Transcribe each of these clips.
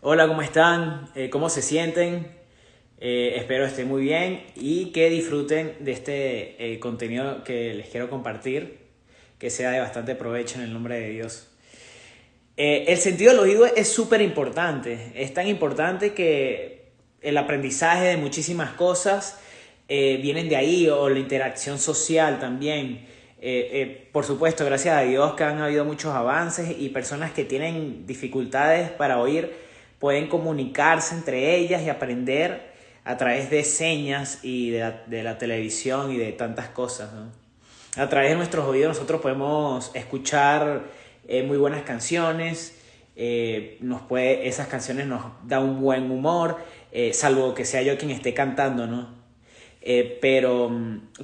Hola, ¿cómo están? ¿Cómo se sienten? Espero estén muy bien y que disfruten de este contenido que les quiero compartir, que sea de bastante provecho en el nombre de Dios. El sentido del oído es súper importante, es tan importante que el aprendizaje de muchísimas cosas vienen de ahí, o la interacción social también. Por supuesto, gracias a Dios que han habido muchos avances y personas que tienen dificultades para oír pueden comunicarse entre ellas y aprender a través de señas y de la televisión y de tantas cosas, ¿no? A través de nuestros oídos nosotros podemos escuchar muy buenas canciones, esas canciones nos dan un buen humor, salvo que sea yo quien esté cantando, ¿no? Pero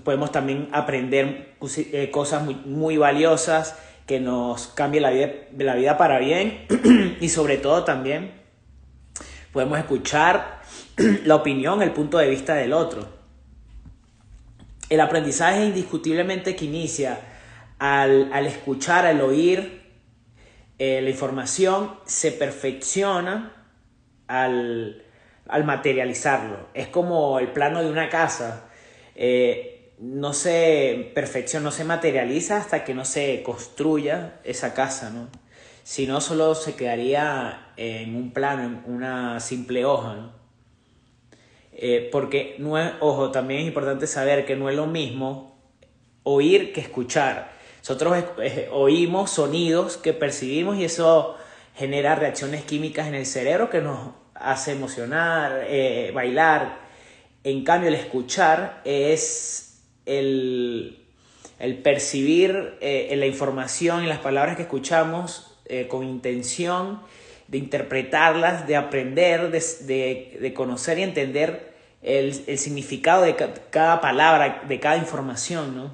podemos también aprender cosas muy valiosas que nos cambien la vida para bien y sobre todo también podemos escuchar la opinión, el punto de vista del otro. El aprendizaje indiscutiblemente que inicia al escuchar, al oír la información, se perfecciona al materializarlo. Es como el plano de una casa. No se perfecciona, no se materializa hasta que no se construya esa casa, ¿no? Si no, solo se quedaría en un plano, en una simple hoja, ¿no? Porque no es, ojo, también es importante saber que no es lo mismo oír que escuchar. Nosotros oímos sonidos que percibimos y eso genera reacciones químicas en el cerebro que nos hace emocionar, bailar. En cambio, el escuchar es el percibir la información y las palabras que escuchamos con intención de interpretarlas, de aprender, de conocer y entender el significado de cada palabra, de cada información, ¿no?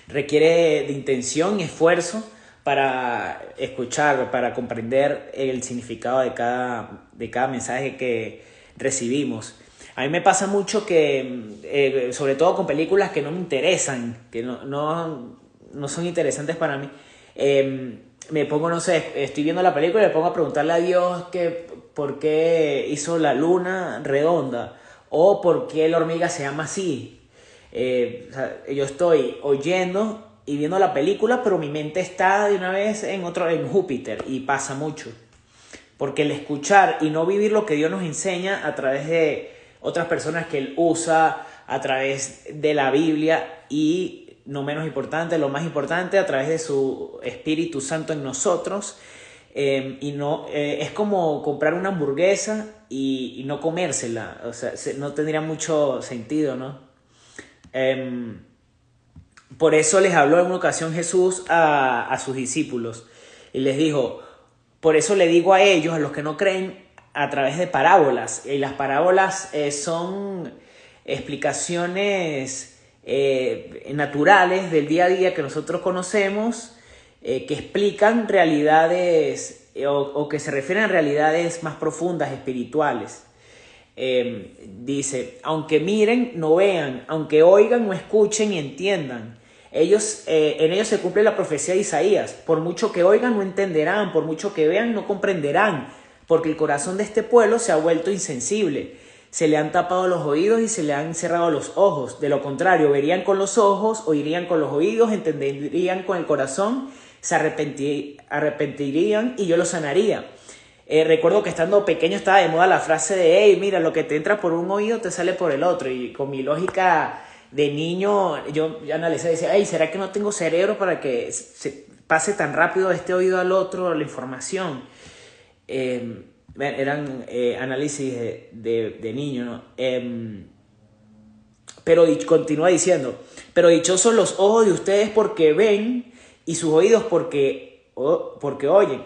Requiere de intención y esfuerzo para escuchar, para comprender el significado de cada mensaje que recibimos. A mí me pasa mucho que, sobre todo con películas que no me interesan, que no son interesantes para mí, me pongo, no sé, estoy viendo la película y me pongo a preguntarle a Dios por qué hizo la luna redonda o por qué la hormiga se llama así. O sea, yo estoy oyendo y viendo la película, pero mi mente está de una vez en Júpiter, y pasa mucho. Porque el escuchar y no vivir lo que Dios nos enseña a través de otras personas que Él usa, a través de la Biblia y, no menos importante, lo más importante, a través de su Espíritu Santo en nosotros. Es como comprar una hamburguesa y no comérsela. O sea, no tendría mucho sentido, ¿no? Por eso les habló en una ocasión Jesús a sus discípulos y les dijo: por eso le digo a ellos, a los que no creen, a través de parábolas. Y las parábolas son explicaciones naturales del día a día que nosotros conocemos, que explican realidades o que se refieren a realidades más profundas, espirituales. Dice: aunque miren, no vean, aunque oigan, no escuchen y entiendan. En ellos se cumple la profecía de Isaías: por mucho que oigan, no entenderán, por mucho que vean, no comprenderán, porque el corazón de este pueblo se ha vuelto insensible. Se le han tapado los oídos y se le han cerrado los ojos. De lo contrario, verían con los ojos, oirían con los oídos, entenderían con el corazón, se arrepentirían y yo los sanaría. Recuerdo que estando pequeño estaba de moda la frase de: hey, mira, lo que te entra por un oído te sale por el otro. Y con mi lógica de niño, yo analicé y decía: hey, ¿será que no tengo cerebro para que se pase tan rápido de este oído al otro la información? Eran análisis de niño, ¿no? Pero continúa diciendo: pero dichosos los ojos de ustedes porque ven, y sus oídos porque oyen.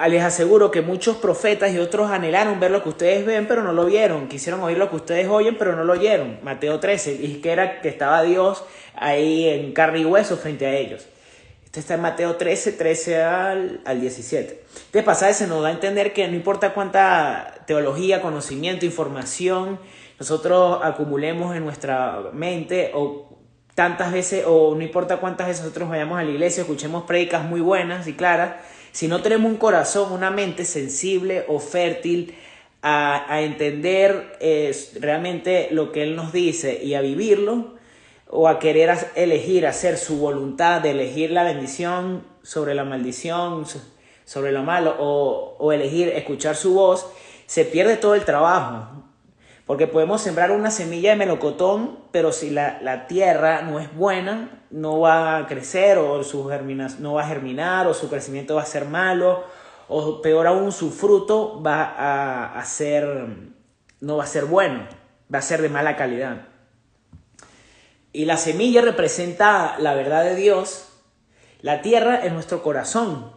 Les aseguro que muchos profetas y otros anhelaron ver lo que ustedes ven, pero no lo vieron. Quisieron oír lo que ustedes oyen, pero no lo oyeron. Mateo 13. Y que estaba Dios ahí en carne y hueso frente a ellos. Esto está en Mateo 13 al 17. Este pasaje se nos da a entender que no importa cuánta teología, conocimiento, información nosotros acumulemos en nuestra mente o tantas veces, o no importa cuántas veces nosotros vayamos a la iglesia, escuchemos prédicas muy buenas y claras, si no tenemos un corazón, una mente sensible o fértil a entender realmente lo que Él nos dice y a vivirlo, o a querer elegir hacer su voluntad, de elegir la bendición sobre la maldición, sobre lo malo, o elegir escuchar su voz, se pierde todo el trabajo. Porque podemos sembrar una semilla de melocotón, pero si la tierra no es buena, no va a crecer, o no va a germinar, o su crecimiento va a ser malo, o peor aún, su fruto no va a ser bueno, va a ser de mala calidad. Y la semilla representa la verdad de Dios, la tierra es nuestro corazón.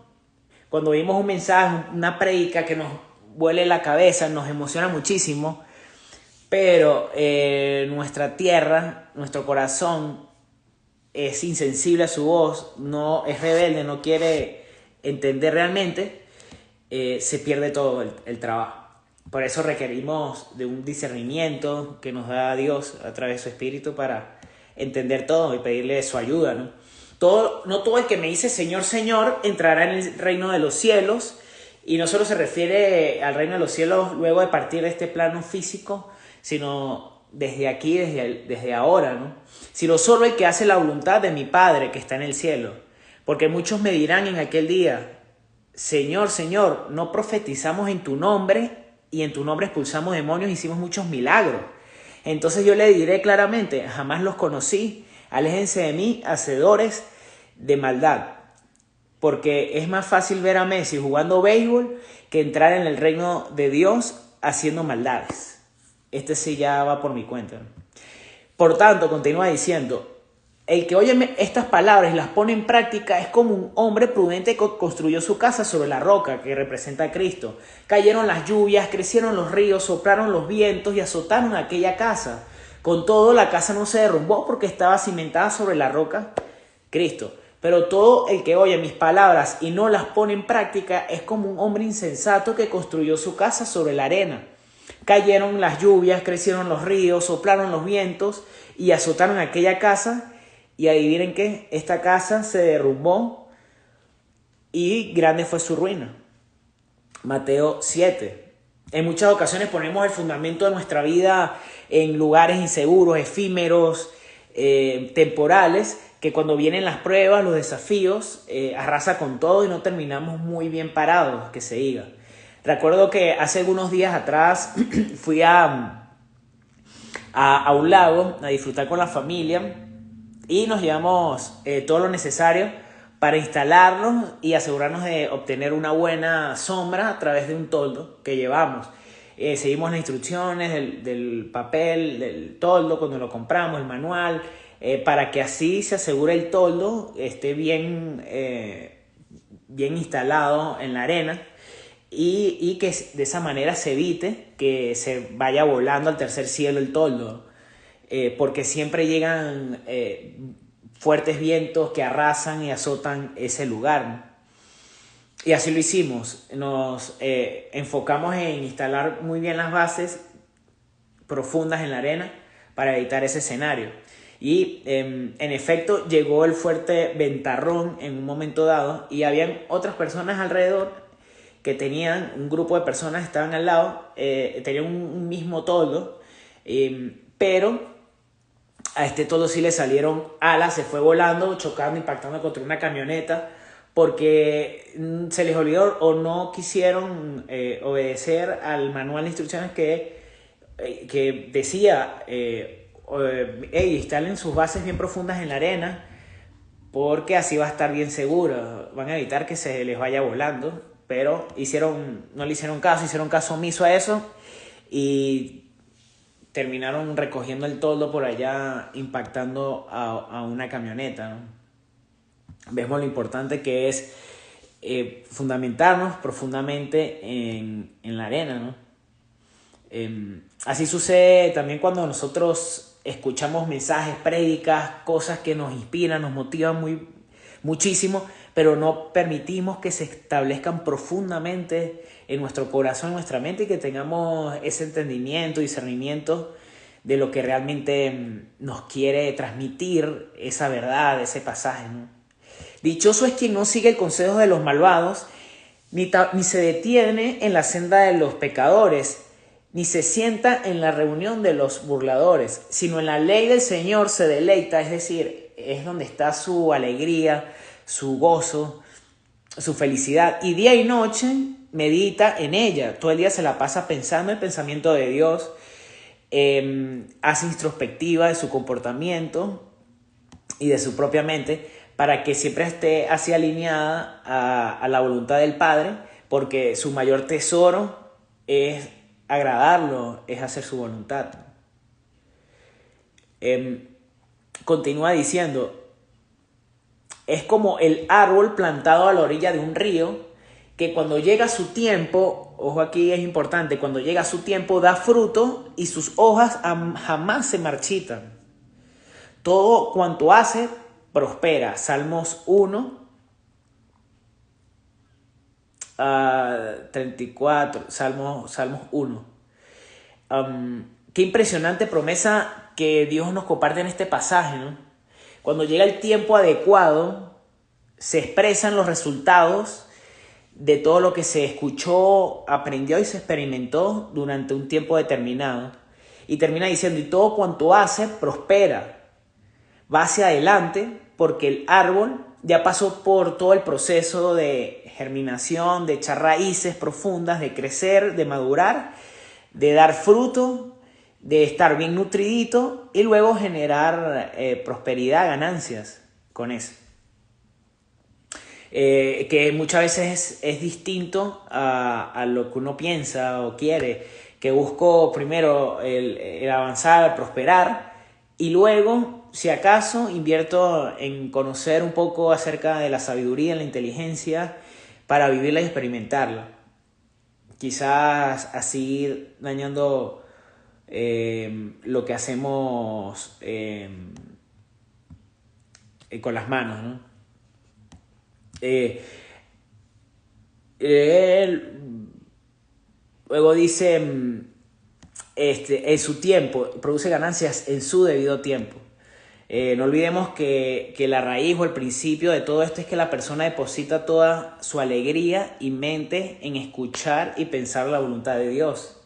Cuando oímos un mensaje, una prédica que nos vuele la cabeza, nos emociona muchísimo, pero nuestra tierra, nuestro corazón es insensible a su voz, no es rebelde, no quiere entender realmente, se pierde todo el trabajo. Por eso requerimos de un discernimiento que nos da Dios a través de su Espíritu para entender todo y pedirle su ayuda, ¿no? No todo el que me dice Señor, Señor entrará en el reino de los cielos, y no solo se refiere al reino de los cielos luego de partir de este plano físico, sino desde aquí, desde ahora, ¿no? Sino solo el que hace la voluntad de mi Padre que está en el cielo. Porque muchos me dirán en aquel día, Señor, Señor, ¿no profetizamos en tu nombre y en tu nombre expulsamos demonios y hicimos muchos milagros? Entonces yo le diré claramente, jamás los conocí, aléjense de mí, hacedores de maldad. Porque es más fácil ver a Messi jugando béisbol que entrar en el reino de Dios haciendo maldades. Este sí ya va por mi cuenta. Por tanto, continúa diciendo, el que oye estas palabras y las pone en práctica es como un hombre prudente que construyó su casa sobre la roca, que representa a Cristo. Cayeron las lluvias, crecieron los ríos, soplaron los vientos y azotaron aquella casa. Con todo, la casa no se derrumbó porque estaba cimentada sobre la roca, Cristo. Pero todo el que oye mis palabras y no las pone en práctica es como un hombre insensato que construyó su casa sobre la arena. Cayeron las lluvias, crecieron los ríos, soplaron los vientos y azotaron aquella casa. Y adivinen qué, esta casa se derrumbó y grande fue su ruina. Mateo 7. En muchas ocasiones ponemos el fundamento de nuestra vida en lugares inseguros, efímeros, temporales, que cuando vienen las pruebas, los desafíos, arrasa con todo y no terminamos muy bien parados, que se diga. Recuerdo que hace algunos días atrás fui a un lago a disfrutar con la familia y nos llevamos todo lo necesario para instalarnos y asegurarnos de obtener una buena sombra a través de un toldo que llevamos. Seguimos las instrucciones del papel, del toldo cuando lo compramos, el manual, para que así se asegure el toldo esté bien instalado en la arena y que de esa manera se evite que se vaya volando al tercer cielo el toldo, porque siempre llegan fuertes vientos que arrasan y azotan ese lugar. Y así lo hicimos, nos enfocamos en instalar muy bien las bases profundas en la arena para evitar ese escenario. Y en efecto llegó el fuerte ventarrón en un momento dado y habían otras personas alrededor que tenían, un grupo de personas estaban al lado, tenían un mismo toldo, pero a este toldo sí le salieron alas, se fue volando, chocando, impactando contra una camioneta, porque se les olvidó o no quisieron obedecer al manual de instrucciones que decía, instalen sus bases bien profundas en la arena, porque así va a estar bien seguro, van a evitar que se les vaya volando. Pero no le hicieron caso omiso a eso y terminaron recogiendo el toldo por allá, impactando a una camioneta, ¿no? Vemos lo importante que es fundamentarnos profundamente en la arena, ¿no? Así sucede también cuando nosotros escuchamos mensajes, prédicas, cosas que nos inspiran, nos motivan muchísimo, pero no permitimos que se establezcan profundamente en nuestro corazón, en nuestra mente, y que tengamos ese entendimiento, discernimiento de lo que realmente nos quiere transmitir esa verdad, ese pasaje, ¿no? Dichoso es quien no sigue el consejo de los malvados, ni se detiene en la senda de los pecadores, ni se sienta en la reunión de los burladores, sino en la ley del Señor se deleita, es decir, es donde está su alegría, su gozo, su felicidad, y día y noche medita en ella. Todo el día se la pasa pensando el pensamiento de Dios, hace introspectiva de su comportamiento y de su propia mente para que siempre esté así alineada a la voluntad del Padre, porque su mayor tesoro es agradarlo, es hacer su voluntad. Continúa diciendo, es como el árbol plantado a la orilla de un río, que cuando llega su tiempo, ojo aquí es importante, cuando llega su tiempo da fruto y sus hojas jamás se marchitan. Todo cuanto hace prospera. Salmos 1, 34, Salmos 1. Qué impresionante promesa que Dios nos comparte en este pasaje, ¿no? Cuando llega el tiempo adecuado, se expresan los resultados de todo lo que se escuchó, aprendió y se experimentó durante un tiempo determinado. Y termina diciendo, y todo cuanto hace prospera. Va hacia adelante porque el árbol ya pasó por todo el proceso de germinación, de echar raíces profundas, de crecer, de madurar, de dar fruto, de estar bien nutridito y luego generar prosperidad, ganancias con eso. Que muchas veces es distinto a lo que uno piensa o quiere, que busco primero el avanzar, el prosperar, y luego, si acaso, invierto en conocer un poco acerca de la sabiduría, la inteligencia, para vivirla y experimentarla. Quizás así dañando lo que hacemos con las manos, ¿no? Luego dice, en su tiempo, produce ganancias en su debido tiempo. No olvidemos que la raíz o el principio de todo esto es que la persona deposita toda su alegría y mente en escuchar y pensar la voluntad de Dios.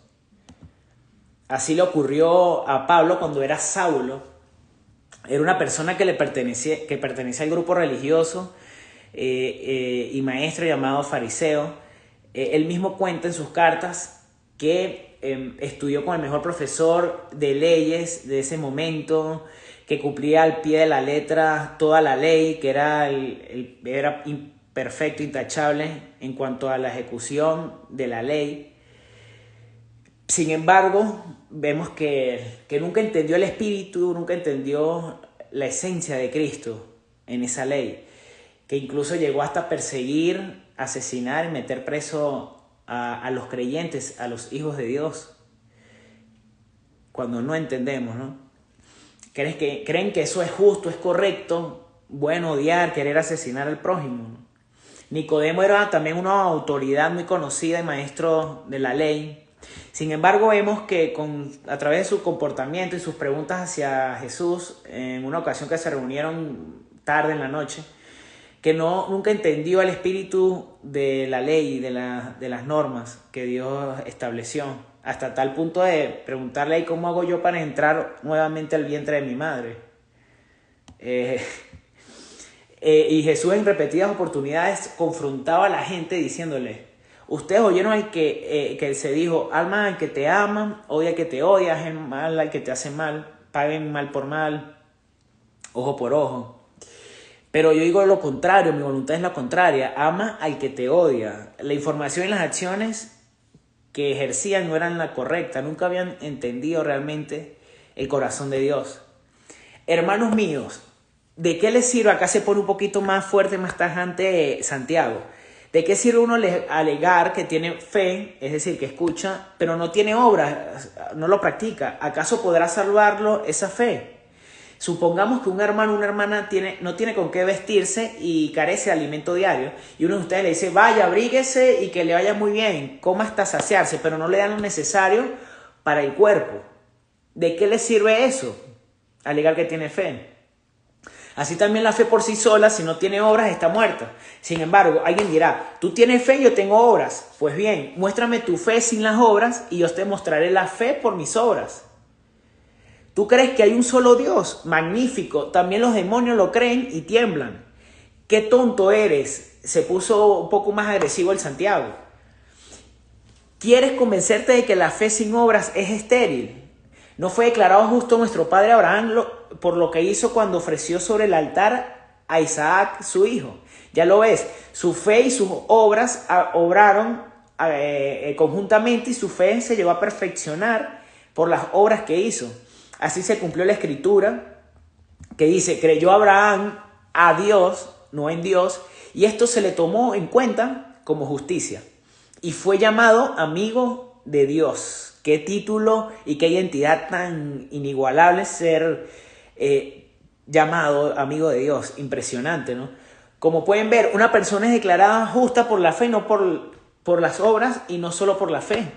Así le ocurrió a Pablo cuando era Saulo. Era una persona que pertenecía al grupo religioso y maestro llamado fariseo. Él mismo cuenta en sus cartas que estudió con el mejor profesor de leyes de ese momento, que cumplía al pie de la letra toda la ley, que era perfecto, intachable en cuanto a la ejecución de la ley. Sin embargo, vemos que nunca entendió el espíritu, nunca entendió la esencia de Cristo en esa ley, que incluso llegó hasta perseguir, asesinar y meter preso a los creyentes, a los hijos de Dios, cuando no entendemos, ¿no? Creen que eso es justo, es correcto, bueno, odiar, querer asesinar al prójimo, ¿no? Nicodemo era también una autoridad muy conocida y maestro de la ley. Sin embargo, vemos que a través de su comportamiento y sus preguntas hacia Jesús, en una ocasión que se reunieron tarde en la noche, que nunca entendió el espíritu de la ley y de las normas que Dios estableció, hasta tal punto de preguntarle, ¿cómo hago yo para entrar nuevamente al vientre de mi madre? Y Jesús en repetidas oportunidades confrontaba a la gente diciéndole, ustedes oyeron al que se dijo, alma al que te ama, odia al que te odia, haz mal al que te hace mal, paguen mal por mal, ojo por ojo. Pero yo digo lo contrario, mi voluntad es la contraria, ama al que te odia. La información y las acciones que ejercían no eran la correcta, nunca habían entendido realmente el corazón de Dios. Hermanos míos, ¿de qué les sirve? Acá se pone un poquito más fuerte, más tajante Santiago. ¿De qué sirve uno alegar que tiene fe, es decir, que escucha, pero no tiene obras, no lo practica? ¿Acaso podrá salvarlo esa fe? Supongamos que un hermano o una hermana no tiene con qué vestirse y carece de alimento diario, y uno de ustedes le dice, vaya, abríguese y que le vaya muy bien, coma hasta saciarse, pero no le dan lo necesario para el cuerpo. ¿De qué le sirve eso? Alegar que tiene fe. Así también la fe por sí sola, si no tiene obras, está muerta. Sin embargo, alguien dirá, tú tienes fe y yo tengo obras. Pues bien, muéstrame tu fe sin las obras y yo te mostraré la fe por mis obras. ¿Tú crees que hay un solo Dios? Magnífico. También los demonios lo creen y tiemblan. ¡Qué tonto eres! Se puso un poco más agresivo el Santiago. ¿Quieres convencerte de que la fe sin obras es estéril? ¿No fue declarado justo nuestro padre Abraham por lo que hizo cuando ofreció sobre el altar a Isaac, su hijo? Ya lo ves, su fe y sus obras obraron conjuntamente y su fe se llevó a perfeccionar por las obras que hizo. Así se cumplió la escritura que dice, creyó Abraham a Dios, no en Dios, y esto se le tomó en cuenta como justicia. Y fue llamado amigo de Dios. Qué título y qué identidad tan inigualable ser llamado amigo de Dios. Impresionante, ¿no? Como pueden ver, una persona es declarada justa por la fe, no por las obras y no solo por la fe.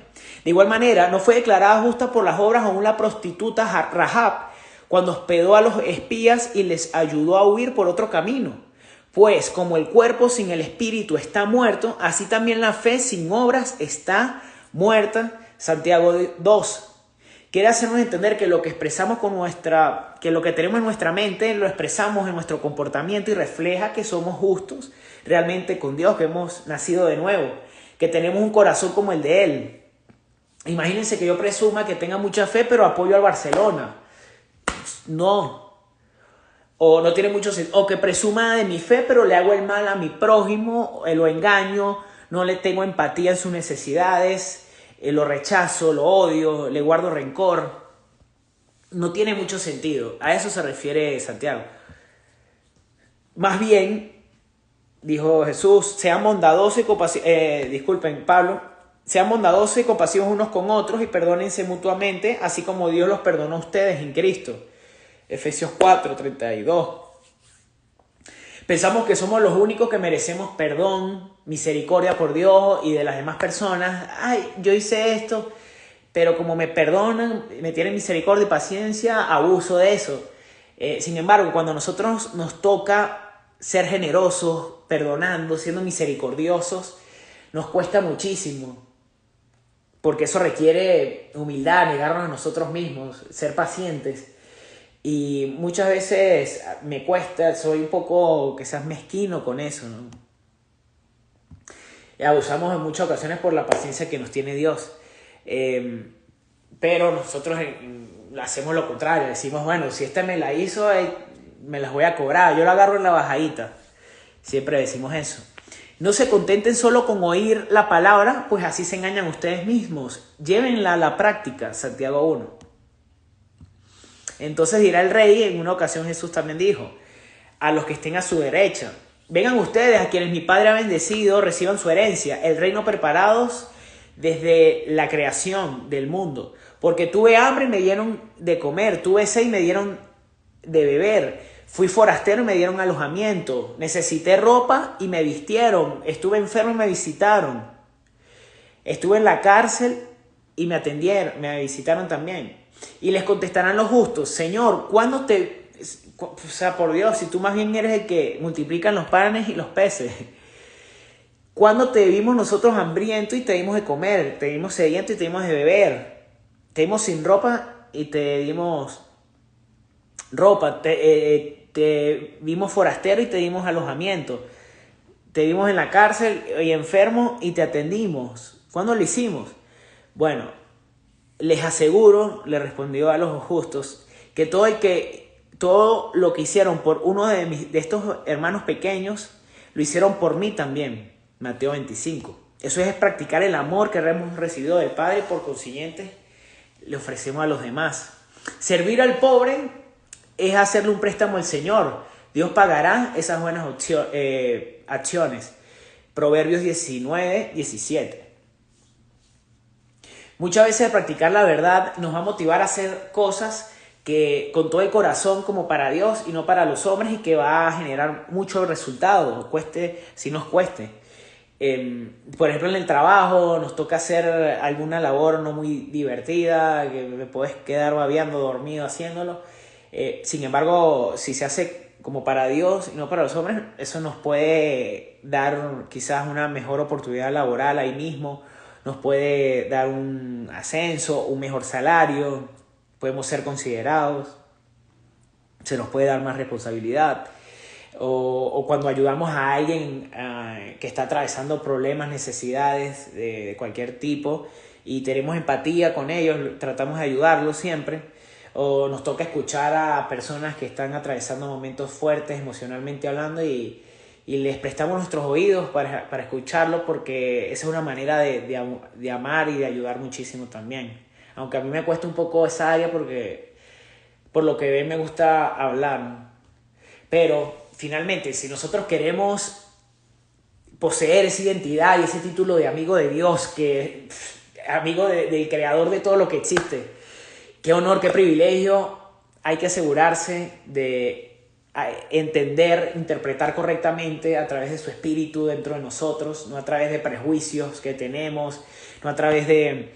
De igual manera, no fue declarada justa por las obras aún la prostituta Rahab cuando hospedó a los espías y les ayudó a huir por otro camino. Pues como el cuerpo sin el espíritu está muerto, así también la fe sin obras está muerta. Santiago 2 quiere hacernos entender que lo que expresamos que lo que tenemos en nuestra mente lo expresamos en nuestro comportamiento y refleja que somos justos realmente con Dios, que hemos nacido de nuevo, que tenemos un corazón como el de Él. Imagínense que yo presuma que tenga mucha fe pero apoyo al Barcelona. No. O no tiene mucho sentido. O que presuma de mi fe pero le hago el mal a mi prójimo, lo engaño, no le tengo empatía en sus necesidades, lo rechazo, lo odio, le guardo rencor. No tiene mucho sentido. A eso se refiere Santiago. Más bien, dijo Jesús, sean bondadosos y compasivos. Pablo, sean bondadosos y compasivos unos con otros y perdónense mutuamente, así como Dios los perdonó a ustedes en Cristo. Efesios 4:32. Pensamos que somos los únicos que merecemos perdón, misericordia por Dios y de las demás personas. Ay, yo hice esto, pero como me perdonan, me tienen misericordia y paciencia, abuso de eso. Sin embargo, cuando a nosotros nos toca ser generosos, perdonando, siendo misericordiosos, nos cuesta muchísimo. Porque eso requiere humildad, negarnos a nosotros mismos, ser pacientes. Y muchas veces me cuesta, soy un poco quizás mezquino con eso, ¿no? Y abusamos en muchas ocasiones por la paciencia que nos tiene Dios. Pero nosotros hacemos lo contrario, decimos, bueno, si me la hizo, me las voy a cobrar, yo la agarro en la bajadita. Siempre decimos eso. No se contenten solo con oír la palabra, pues así se engañan ustedes mismos. Llévenla a la práctica, Santiago 1. Entonces dirá el rey, en una ocasión Jesús también dijo, a los que estén a su derecha, vengan ustedes a quienes mi Padre ha bendecido, reciban su herencia, el reino preparados desde la creación del mundo. Porque tuve hambre y me dieron de comer, tuve sed y me dieron de beber, fui forastero y me dieron alojamiento, necesité ropa y me vistieron, estuve enfermo y me visitaron, estuve en la cárcel y me atendieron, me visitaron también. Y les contestarán los justos, Señor, ¿cuándo por Dios, si tú más bien eres el que multiplican los panes y los peces, ¿cuándo te vimos nosotros hambriento y te dimos de comer? Te dimos sediento y te dimos de beber. Te dimos sin ropa y te dimos ropa. Te vimos forastero y te dimos alojamiento. Te vimos en la cárcel y enfermo y te atendimos. ¿Cuándo lo hicimos? Bueno, les aseguro, le respondió a los justos, que todo lo que hicieron por uno de estos hermanos pequeños, lo hicieron por mí también. Mateo 25. Eso es practicar el amor que hemos recibido del Padre y por consiguiente le ofrecemos a los demás. Servir al pobre es hacerle un préstamo al Señor. Dios pagará esas buenas acciones. Proverbios 19:17. Muchas veces practicar la verdad nos va a motivar a hacer cosas que con todo el corazón como para Dios y no para los hombres y que va a generar mucho resultado, cueste si nos cueste. Por ejemplo, en el trabajo nos toca hacer alguna labor no muy divertida, que me puedes quedar babeando, dormido haciéndolo. Sin embargo, si se hace como para Dios y no para los hombres, eso nos puede dar quizás una mejor oportunidad laboral ahí mismo, nos puede dar un ascenso, un mejor salario, podemos ser considerados, se nos puede dar más responsabilidad. O cuando ayudamos a alguien que está atravesando problemas, necesidades de cualquier tipo y tenemos empatía con ellos, tratamos de ayudarlos siempre. O nos toca escuchar a personas que están atravesando momentos fuertes emocionalmente hablando y les prestamos nuestros oídos para escucharlo, porque esa es una manera de amar y de ayudar muchísimo también. Aunque a mí me cuesta un poco esa área porque por lo que me gusta hablar. Pero finalmente, si nosotros queremos poseer esa identidad y ese título de amigo de Dios, amigo del creador de todo lo que existe, qué honor, qué privilegio, hay que asegurarse de entender, interpretar correctamente a través de su espíritu dentro de nosotros, no a través de prejuicios que tenemos, no a través de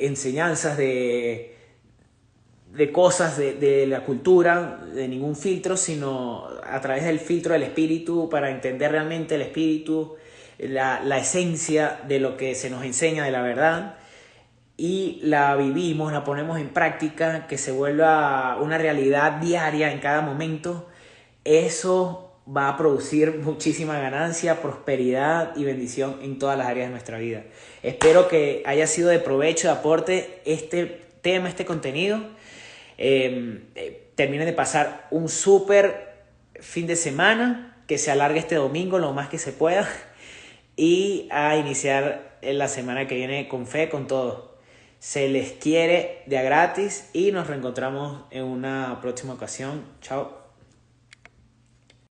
enseñanzas, de cosas de la cultura, de ningún filtro, sino a través del filtro del espíritu, para entender realmente el espíritu, la esencia de lo que se nos enseña de la verdad, y la vivimos, la ponemos en práctica, que se vuelva una realidad diaria en cada momento. Eso va a producir muchísima ganancia, prosperidad y bendición en todas las áreas de nuestra vida. Espero que haya sido de provecho, de aporte este tema, este contenido. Terminen de pasar un súper fin de semana, que se alargue este domingo lo más que se pueda, y a iniciar la semana que viene con fe, con todo. Se les quiere de a gratis y nos reencontramos en una próxima ocasión. Chao.